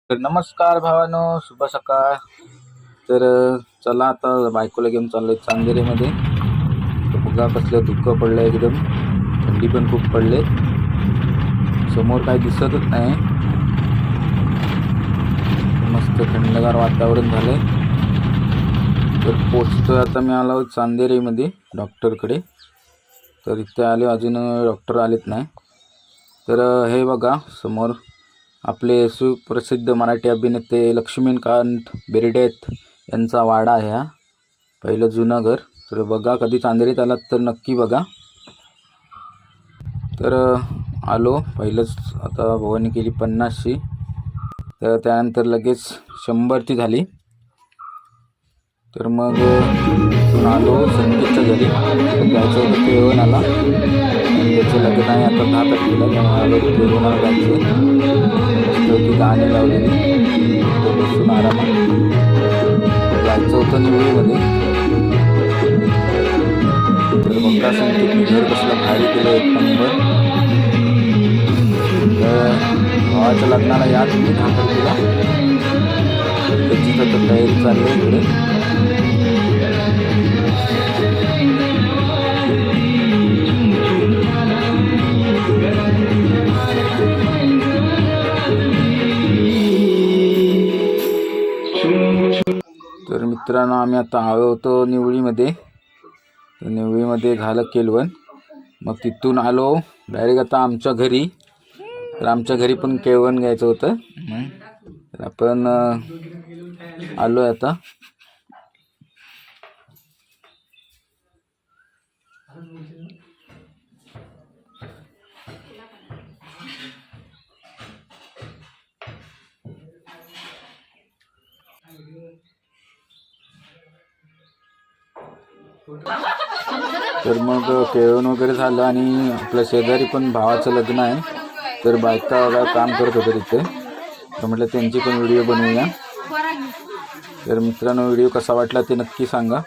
तर नमस्कार भावानो, शुभ सकाळ. तर चला आता बायकोला घेऊन चाललोय चांदेरीमध्ये. तर बघा कसलं धुकं पडलं एकदम, थंडी पण खूप पडले. समोर काही दिसतच नाही. मस्त थंडगार वातावरण झालंय. तर पोचतोय आता. मी आलो चांदेरीमध्ये डॉक्टरकडे. तर इथे आले, अजून डॉक्टर आलेत नाही. तर हे बघा समोर आपले सुप्रसिद्ध मराठी अभिनेते लक्ष्मीकांत बेर्डेत यांचा वाडा आहे हा, पहिलं जुनं घर. तर बघा, कधी चांदेरीत आलात तर नक्की बघा. तर आलो पहिलंच. आता भवानी केली 50ची, तर त्यानंतर लगेच 100ची झाली. तर मग तिथून आलो संकेतच्या घरी. जायचं होतं केळवणाला, आणि त्याचं लग्न आहे आता 10 तारखेला. त्यामुळे आलो केळवणाला जायचं. मस्त गाणी लावलेली, तो बसून आरामात. जायचं होतं निवळीमध्ये. तर बघा संकेतने घर कसलं भारी केलं, एक नंबर. तर भावाच्या लग्नाला या तुम्ही 10 तारखेला. त्याची तर तयारी चालली आहे इकडे. तर मित्रांनो, आम्ही आता आलो होतो निवळीमध्ये. तर निवळीमध्ये झालं केळवण. मग तिथून आलो डायरेक्ट आता आमच्या घरी. तर आमच्या घरी पण केळवण घ्यायचं होतं. तर आपण आलो आहे आता. तर मग केळवण वगैरे झालं, आणि आपल्या शेजारी पण भावाचं लग्न आहे. तर बायका वगैरे काम करत होते तिथे. तर म्हटलं त्यांची पण व्हिडिओ बनवूया. तर मित्रांनो, व्हिडिओ कसा वाटला ते नक्की सांगा.